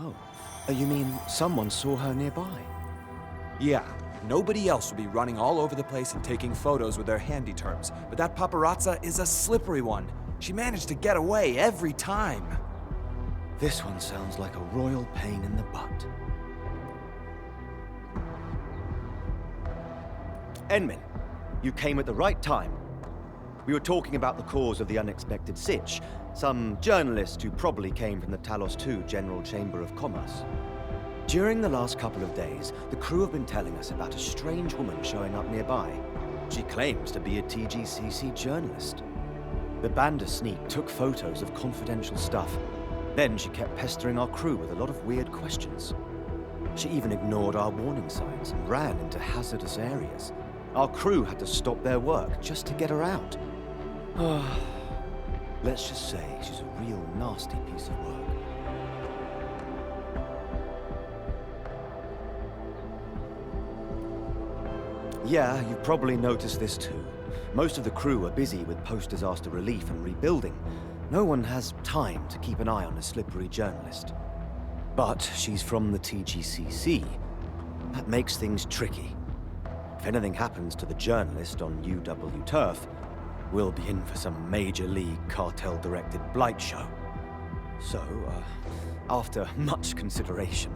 Oh, you mean someone saw her nearby? Yeah, nobody else will be running all over the place and taking photos with their handy terms, but that paparazza is a slippery one. She managed to get away every time. This one sounds like a royal pain in the butt. Enmin, you came at the right time. We were talking about the cause of the unexpected sitch. Some journalist who probably came from the Talos II General Chamber of Commerce. During the last couple of days, the crew have been telling us about a strange woman showing up nearby. She claims to be a TGCC journalist. The Bandersneak took photos of confidential stuff. Then she kept pestering our crew with a lot of weird questions. She even ignored our warning signs and ran into hazardous areas. Our crew had to stop their work just to get her out. Let's just say she's a real nasty piece of work. Yeah, you've probably noticed this too. Most of the crew are busy with post-disaster relief and rebuilding. No one has time to keep an eye on a slippery journalist. But she's from the TGCC. That makes things tricky. If anything happens to the journalist on UW turf, we'll be in for some major league cartel-directed blight show. So, after much consideration,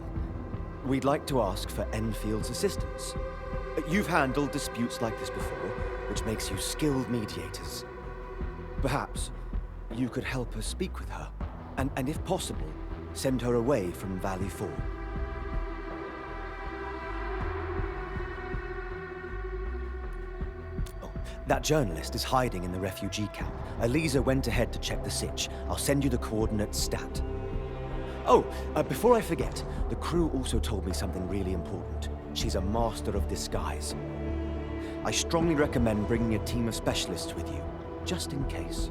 we'd like to ask for Enfield's assistance. You've handled disputes like this before, which makes you skilled mediators. Perhaps you could help us speak with her, and if possible, send her away from Valley 4. That journalist is hiding in the refugee camp. Elisa went ahead to check the sitch. I'll send you the coordinates stat. Oh, before I forget, the crew also told me something really important. She's a master of disguise. I strongly recommend bringing a team of specialists with you, just in case.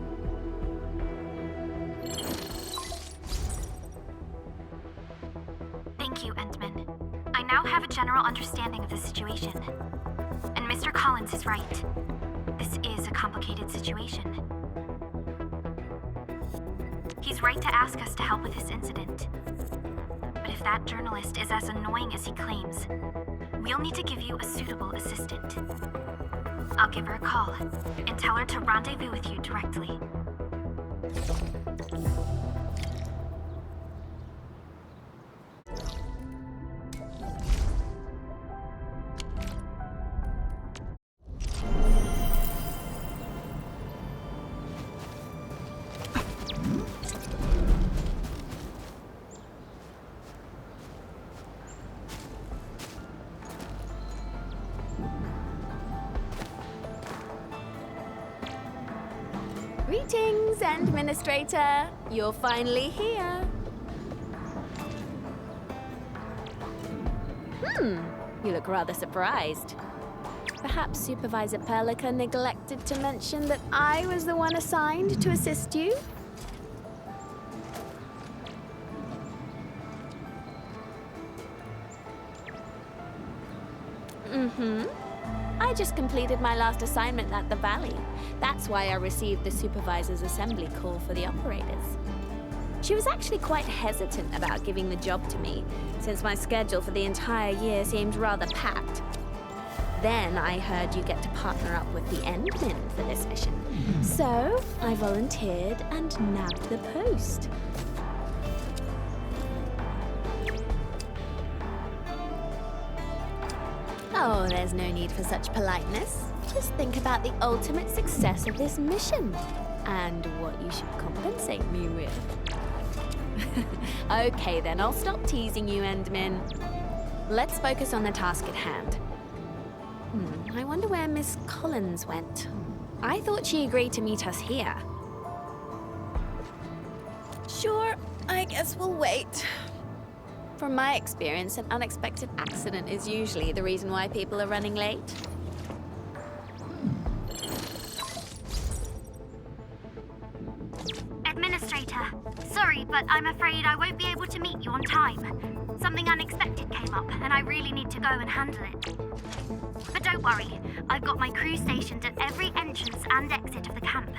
Thank you, Endman. I now have a general understanding of the situation. And Mr. Collins is right. This is a complicated situation. He's right to ask us to help with this incident. But if that journalist is as annoying as he claims, we'll need to give you a suitable assistant. I'll give her a call and tell her to rendezvous with you directly. Greetings, Administrator. You're finally here. You look rather surprised. Perhaps Supervisor Perlica neglected to mention that I was the one assigned to assist you? I just completed my last assignment at the Valley. That's why I received the Supervisor's assembly call for the operators. She was actually quite hesitant about giving the job to me, since my schedule for the entire year seemed rather packed. Then I heard you get to partner up with the Endmen for this mission. So I volunteered and nabbed the post. Oh, there's no need for such politeness. Just think about the ultimate success of this mission and what you should compensate me with. Okay, then I'll stop teasing you, Endman. Let's focus on the task at hand. I wonder where Miss Collins went. I thought she agreed to meet us here. Sure, I guess we'll wait. From my experience, an unexpected accident is usually the reason why people are running late. Administrator, sorry, but I'm afraid I won't be able to meet you on time. Something unexpected came up, and I really need to go and handle it. But don't worry, I've got my crew stationed at every entrance and exit of the camp.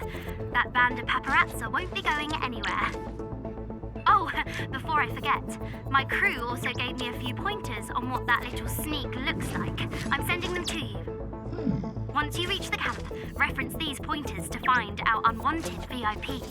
That band of paparazzi won't be going anywhere. Oh, before I forget, my crew also gave me a few pointers on what that little sneak looks like. I'm sending them to you. Once you reach the camp, reference these pointers to find our unwanted VIP.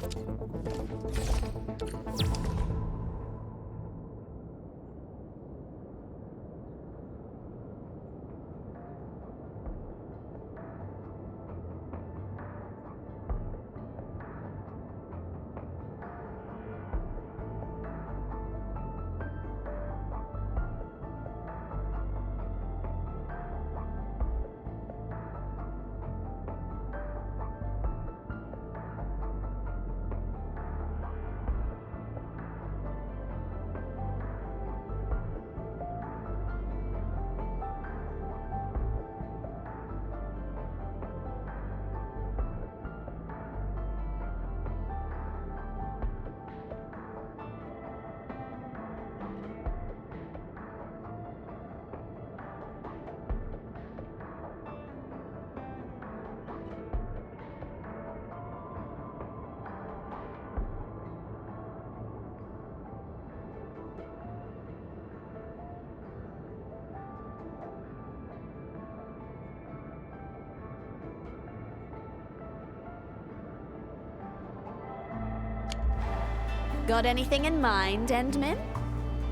Got anything in mind, Endmin?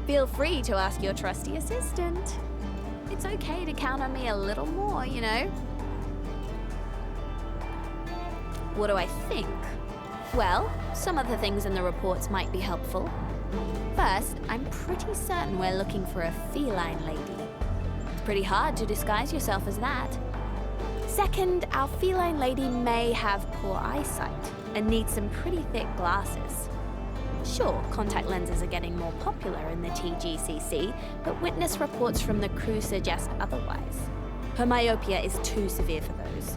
Feel free to ask your trusty assistant. It's okay to count on me a little more, you know? What do I think? Well, some of the things in the reports might be helpful. First, I'm pretty certain we're looking for a feline lady. It's pretty hard to disguise yourself as that. Second, our feline lady may have poor eyesight and needs some pretty thick glasses. Sure, contact lenses are getting more popular in the TGCC, but witness reports from the crew suggest otherwise. Her myopia is too severe for those.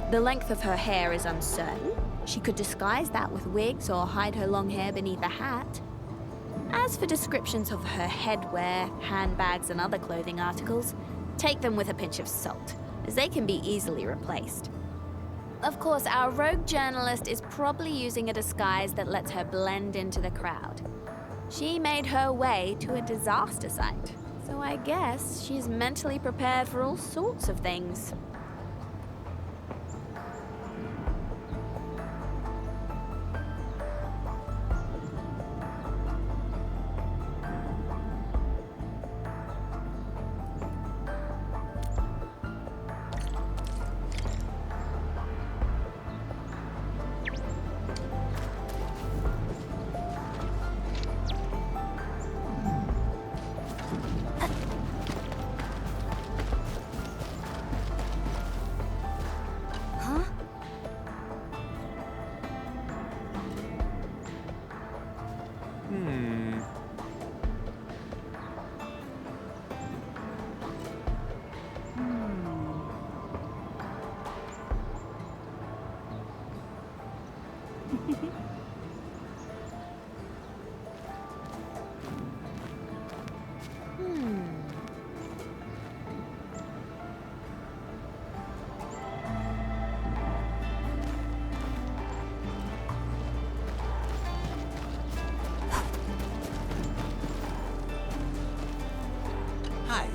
The length of her hair is uncertain. She could disguise that with wigs or hide her long hair beneath a hat. As for descriptions of her headwear, handbags, and other clothing articles, take them with a pinch of salt, as they can be easily replaced. Of course, our rogue journalist is probably using a disguise that lets her blend into the crowd. She made her way to a disaster site, so I guess she's mentally prepared for all sorts of things. Hi.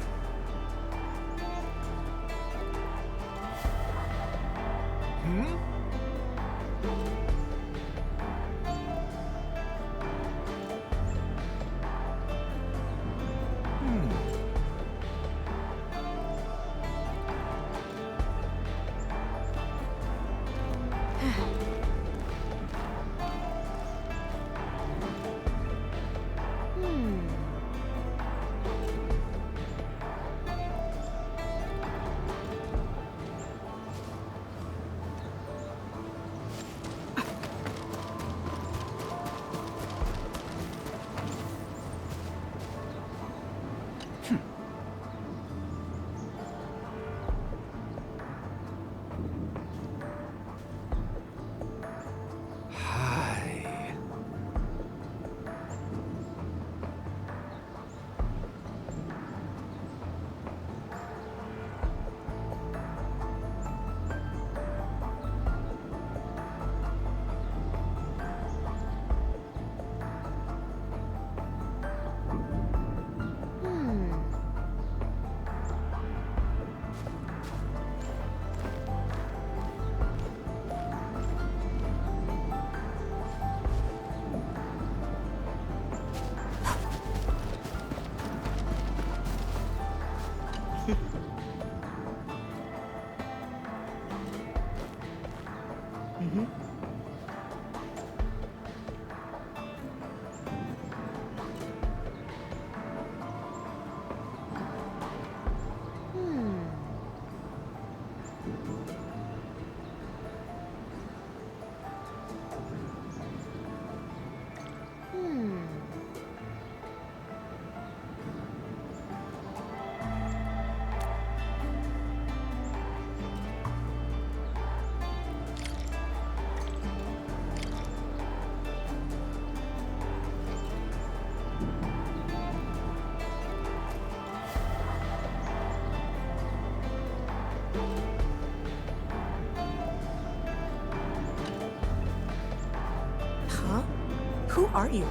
Who are you?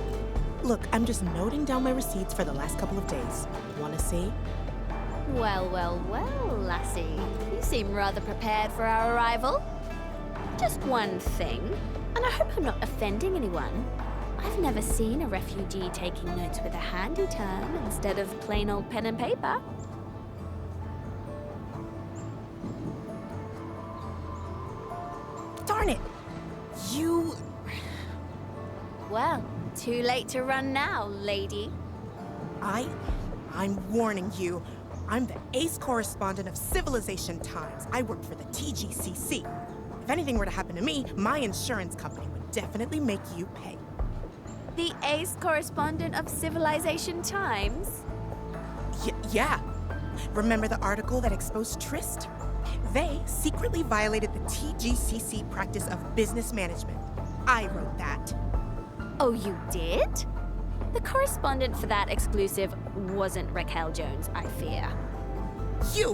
Look, I'm just noting down my receipts for the last couple of days. Wanna see? Well, well, well, lassie. You seem rather prepared for our arrival. Just one thing, and I hope I'm not offending anyone. I've never seen a refugee taking notes with a handy term instead of plain old pen and paper. Darn it! You... Well, too late to run now, lady. I'm warning you. I'm the ace correspondent of Civilization Times. I work for the TGCC. If anything were to happen to me, my insurance company would definitely make you pay. The ace correspondent of Civilization Times? Yeah. Remember the article that exposed Trist? They secretly violated the TGCC practice of business management. I wrote that. Oh, you did? The correspondent for that exclusive wasn't Raquel Jones, I fear. You!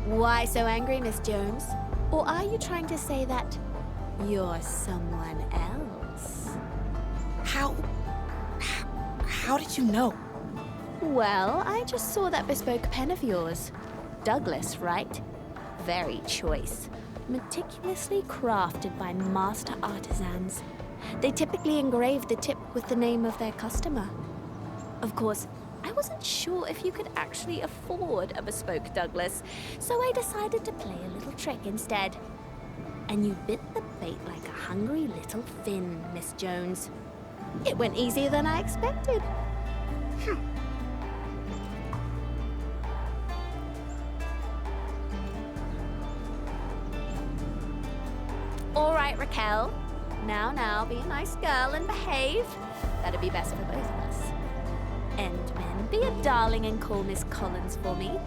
Why so angry, Miss Jones? Or are you trying to say that you're someone else? How did you know? Well, I just saw that bespoke pen of yours. Douglas, right? Very choice. Meticulously crafted by master artisans. They typically engrave the tip with the name of their customer. Of course, I wasn't sure if you could actually afford a bespoke Douglas, so I decided to play a little trick instead. And you bit the bait like a hungry little fin, Miss Jones. It went easier than I expected. All right, Raquel. Now, be a nice girl and behave. That'd be best for both of us. Endman, be a darling and call Miss Collins for me.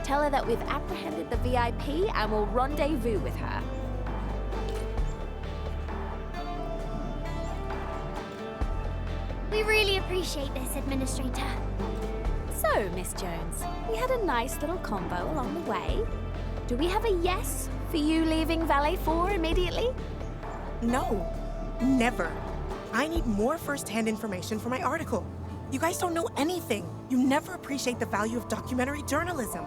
Tell her that we've apprehended the VIP and will rendezvous with her. We really appreciate this, Administrator. So, Miss Jones, we had a nice little combo along the way. Do we have a yes for you leaving Valet 4 immediately? No, never. I need more first-hand information for my article. You guys don't know anything. You never appreciate the value of documentary journalism.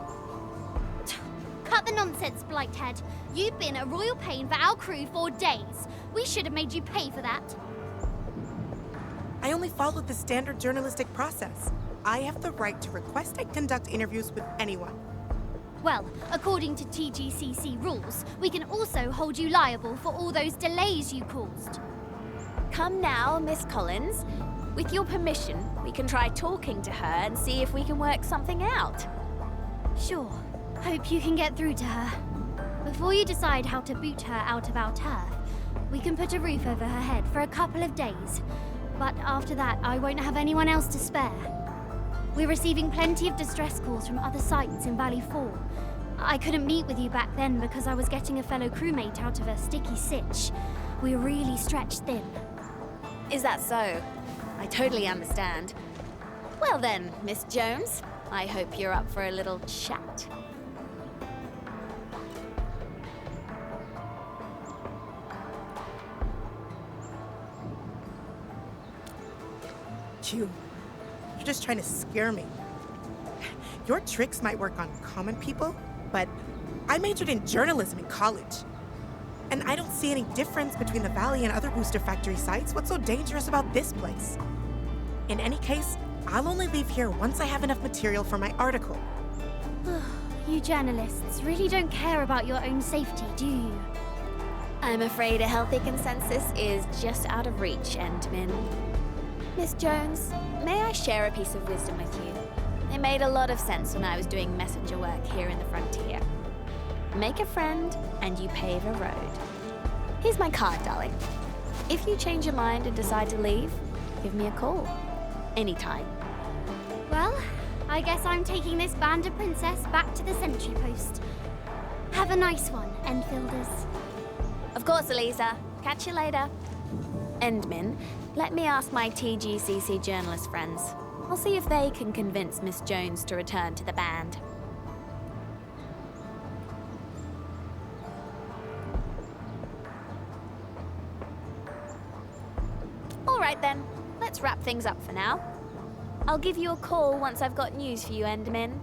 Cut the nonsense, Blighthead. You've been a royal pain for our crew for days. We should have made you pay for that. I only followed the standard journalistic process. I have the right to request and conduct interviews with anyone. Well, according to TGCC rules, we can also hold you liable for all those delays you caused. Come now, Miss Collins. With your permission, we can try talking to her and see if we can work something out. Sure. Hope you can get through to her. Before you decide how to boot her out of our turf, we can put a roof over her head for a couple of days. But after that, I won't have anyone else to spare. We're receiving plenty of distress calls from other sites in Valley 4. I couldn't meet with you back then because I was getting a fellow crewmate out of a sticky sitch. We're really stretched thin. Is that so? I totally understand. Well then, Miss Jones, I hope you're up for a little chat. You're just trying to scare me. Your tricks might work on common people, but I majored in journalism in college. And I don't see any difference between the Valley and other booster factory sites. What's so dangerous about this place? In any case, I'll only leave here once I have enough material for my article. You journalists really don't care about your own safety, do you? I'm afraid a healthy consensus is just out of reach, Endman. Miss Jones, may I share a piece of wisdom with you? It made a lot of sense when I was doing messenger work here in the frontier. Make a friend, and you pave a road. Here's my card, darling. If you change your mind and decide to leave, give me a call. Anytime. Well, I guess I'm taking this Banda Princess back to the sentry post. Have a nice one, Enfielders. Of course, Elisa. Catch you later. Endman, let me ask my TGCC journalist friends. I'll see if they can convince Miss Jones to return to the band. All right then, let's wrap things up for now. I'll give you a call once I've got news for you, Enderman.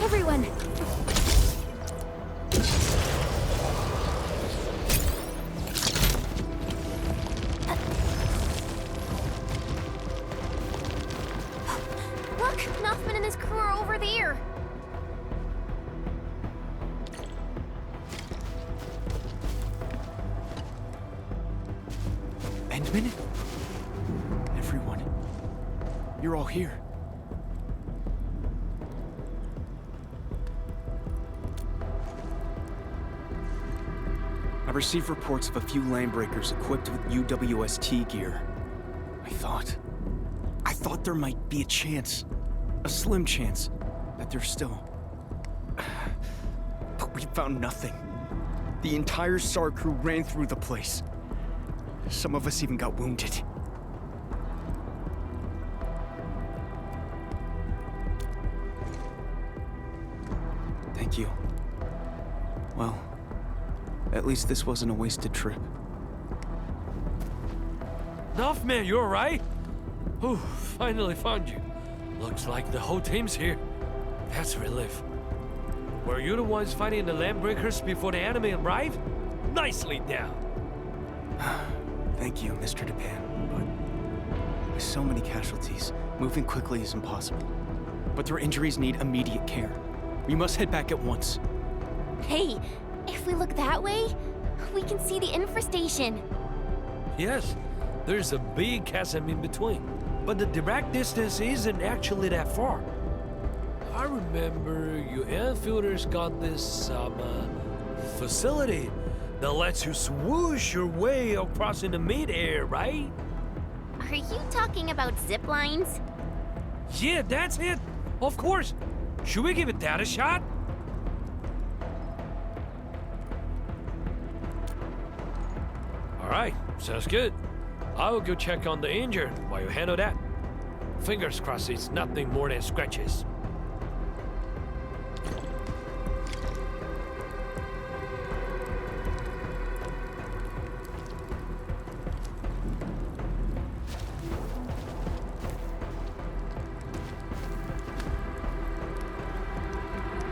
Everyone! Look! Knopfman and his crew are over there! Endman? Everyone. You're all here. I received reports of a few landbreakers equipped with UWST gear. I thought there might be a chance, a slim chance, that they're still... But we found nothing. The entire SAR crew ran through the place. Some of us even got wounded. Thank you. Well, at least this wasn't a wasted trip. Knopfman, you alright? Whew, finally found you. Looks like the whole team's here. That's a relief. Were you the ones fighting the landbreakers before the enemy arrived? Nicely done. Thank you, Mr. Japan, but with so many casualties, moving quickly is impossible. But their injuries need immediate care. We must head back at once. Hey, if we look that way, we can see the infrastation. Yes, there's a big chasm in between, but the direct distance isn't actually that far. I remember you Enfielders got this, facility that lets you swoosh your way across in the mid-air, right? Are you talking about zip lines? Yeah, that's it. Of course. Should we give it that a shot? All right, sounds good. I'll go check on the injured while you handle that. Fingers crossed it's nothing more than scratches.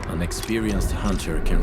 An experienced hunter can...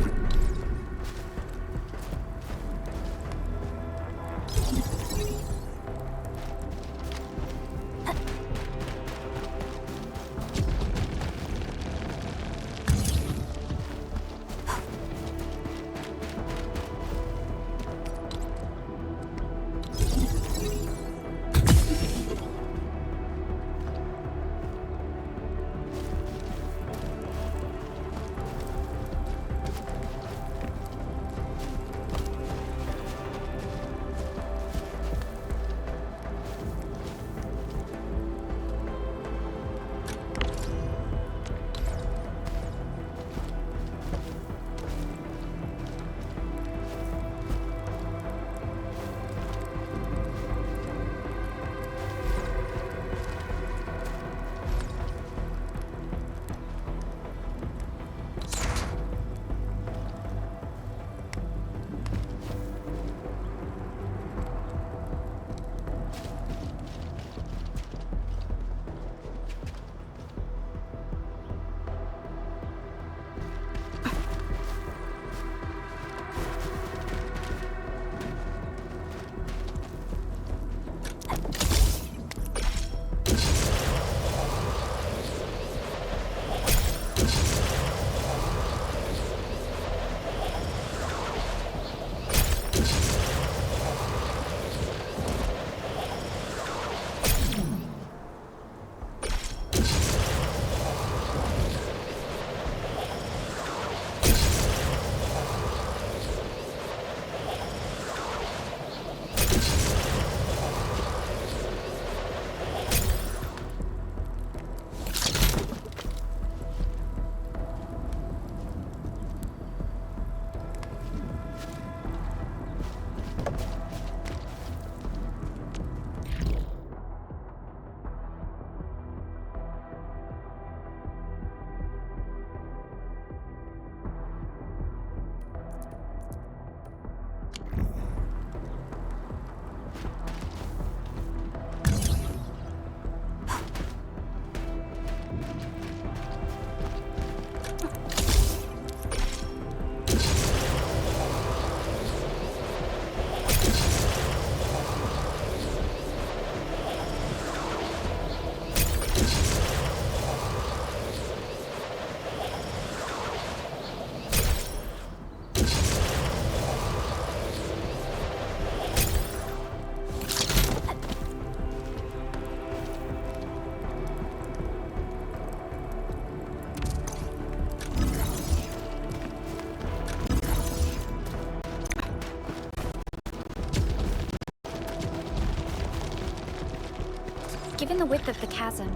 Given the width of the chasm,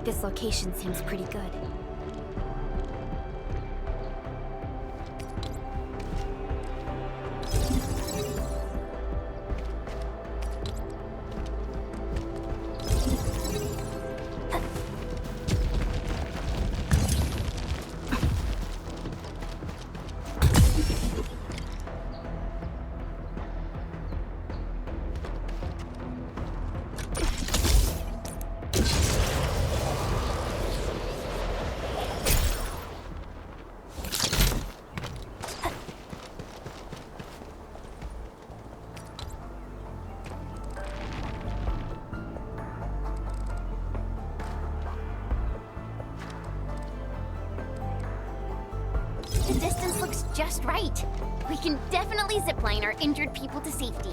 this location seems pretty good. The distance looks just right. We can definitely zipline our injured people to safety.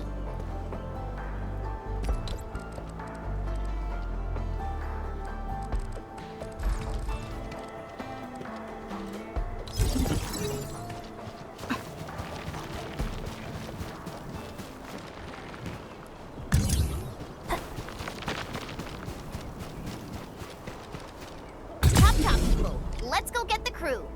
Top, people. Let's go get the crew.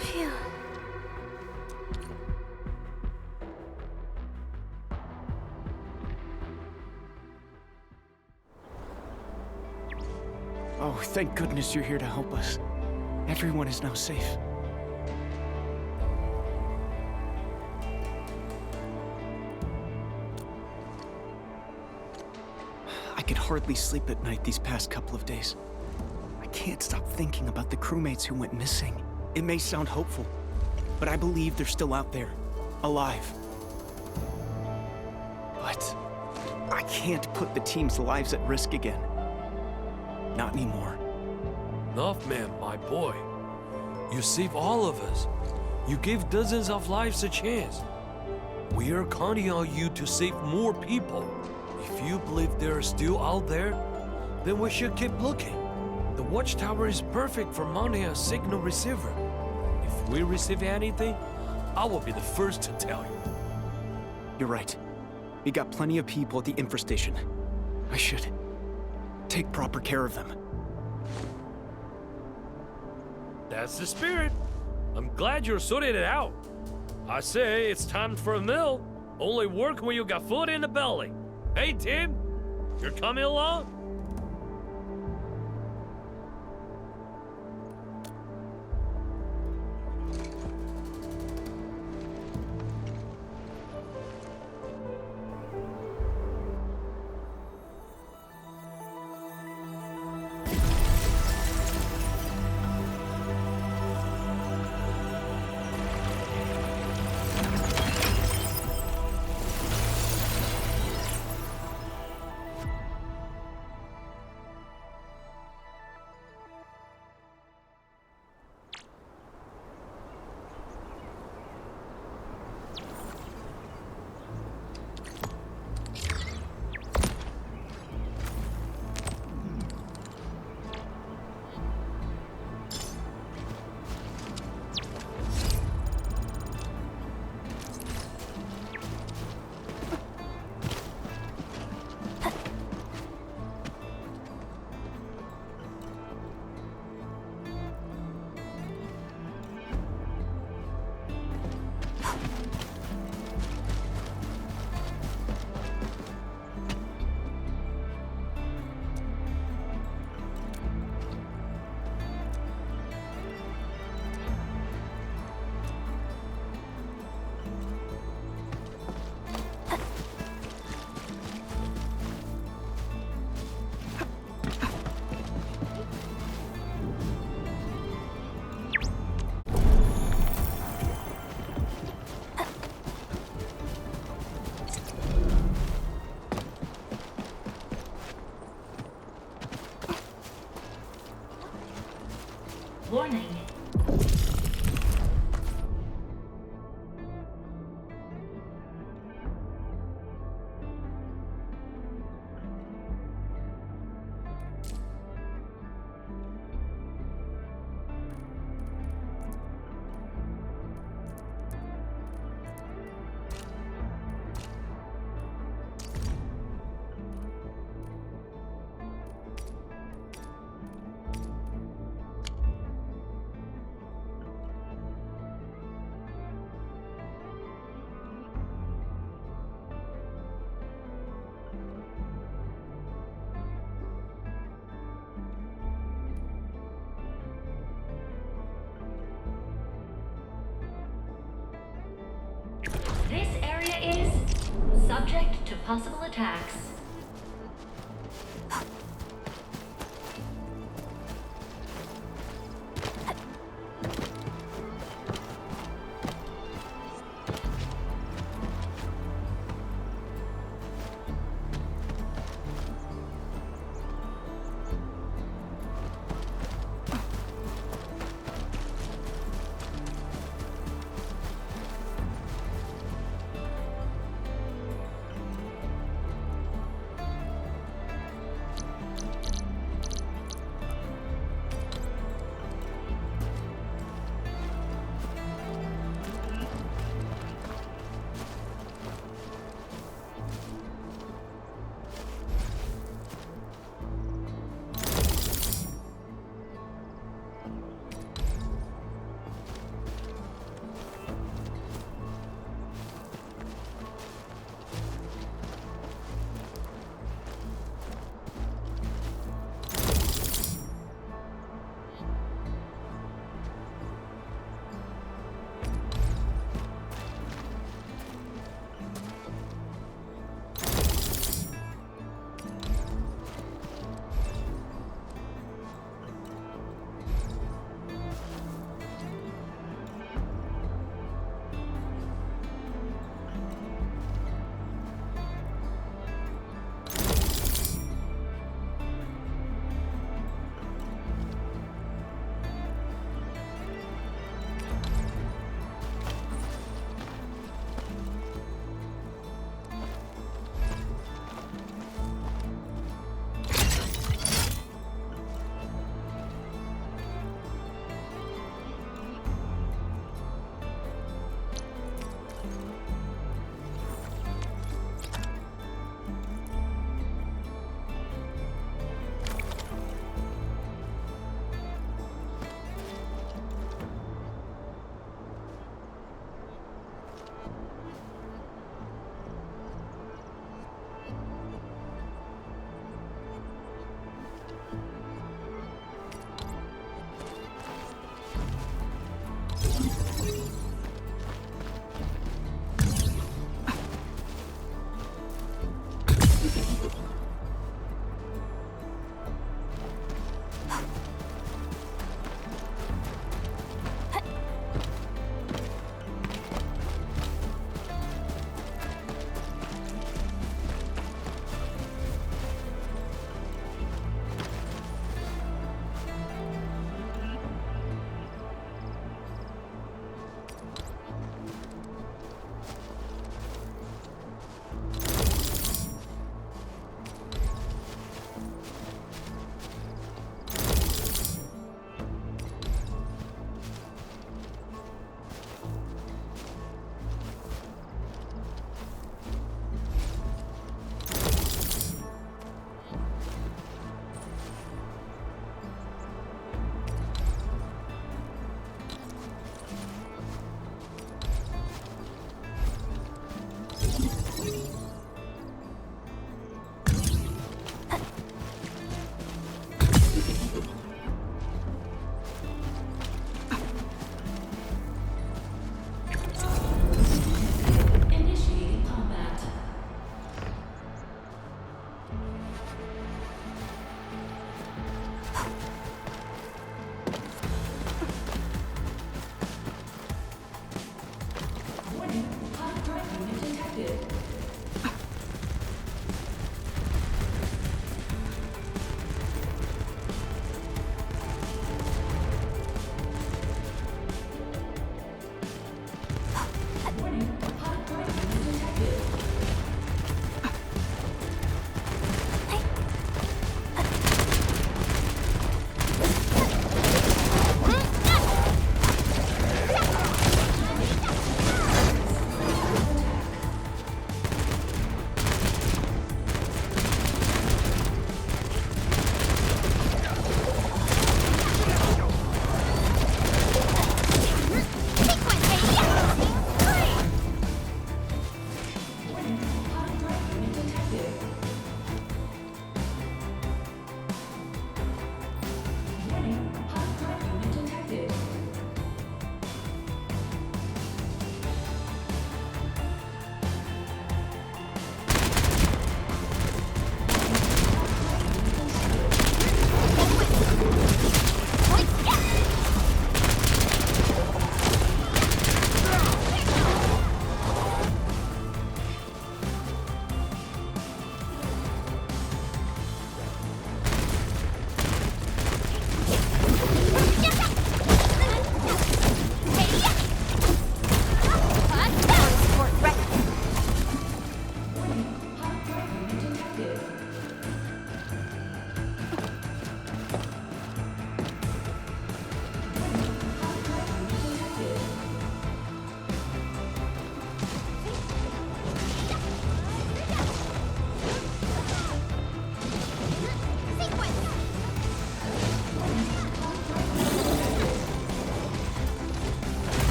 Phew. Oh, thank goodness you're here to help us. Everyone is now safe. I could hardly sleep at night these past couple of days. I can't stop thinking about the crewmates who went missing. It may sound hopeful, but I believe they're still out there, alive. But I can't put the team's lives at risk again. Not anymore. Enough, man, my boy. You saved all of us. You gave dozens of lives a chance. We are counting on you to save more people. If you believe they're still out there, then we should keep looking. The watchtower is perfect for mounting a signal receiver. If we receive anything, I will be the first to tell you. You're right. We got plenty of people at the infrastation. I should take proper care of them. That's the spirit. I'm glad you're sorting it out. I say it's time for a meal. Only work when you got food in the belly. Hey, Tim, you're coming along? Warning. This area is subject to possible attacks.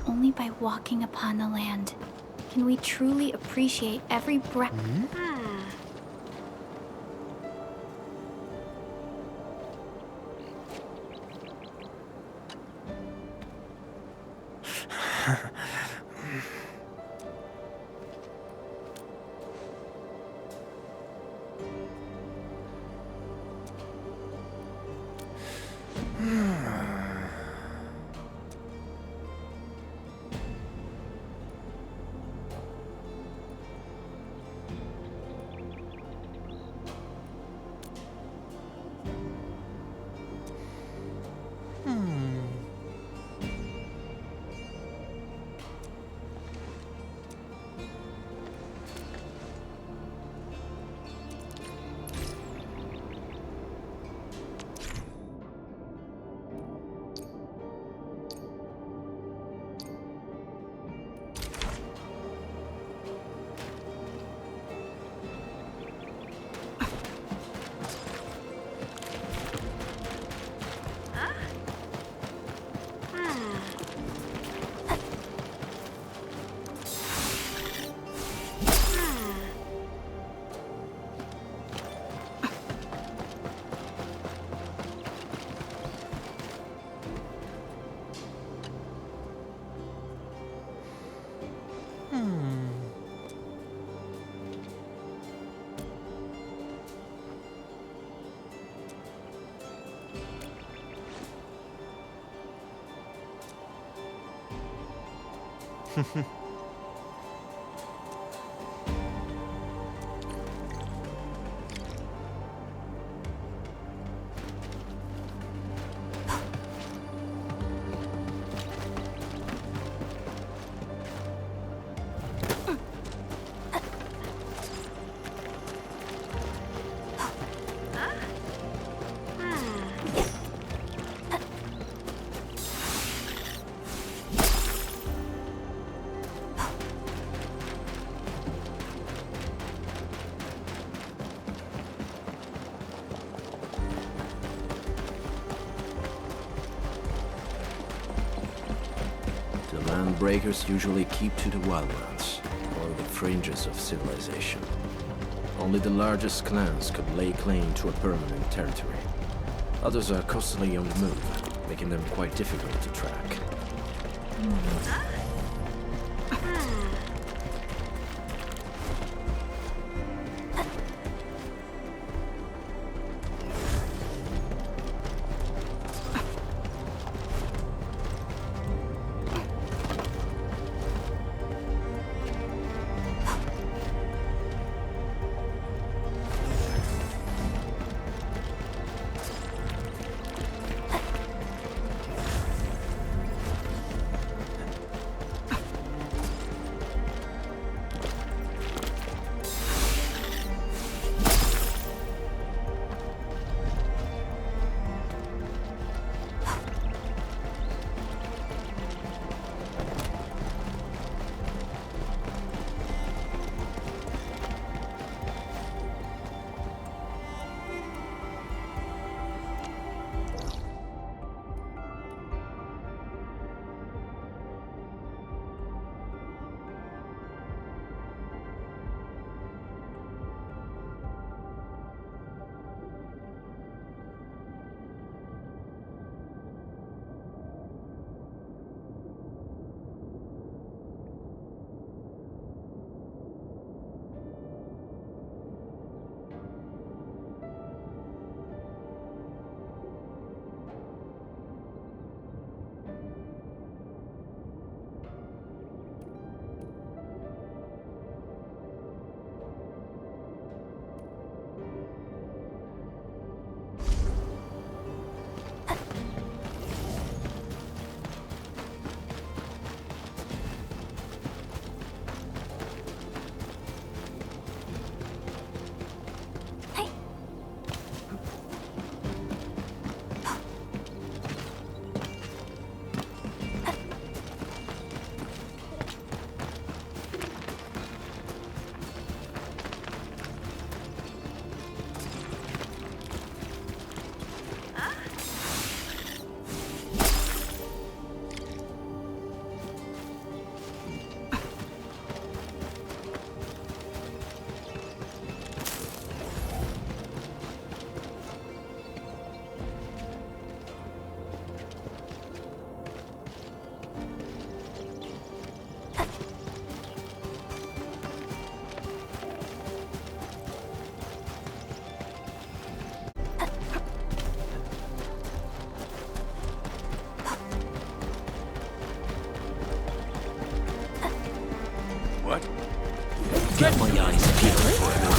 Only by walking upon the land can we truly appreciate every breath. The Landbreakers usually keep to the wildlands, or the fringes of civilization. Only the largest clans could lay claim to a permanent territory. Others are constantly on the move, making them quite difficult to track. Get my eyes peeled for a minute.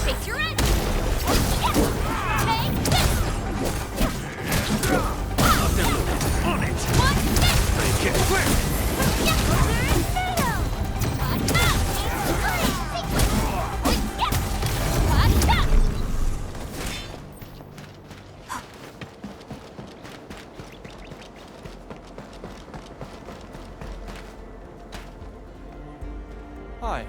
Face your edge! Take this! On it! Watch this! Make it quick! Hi.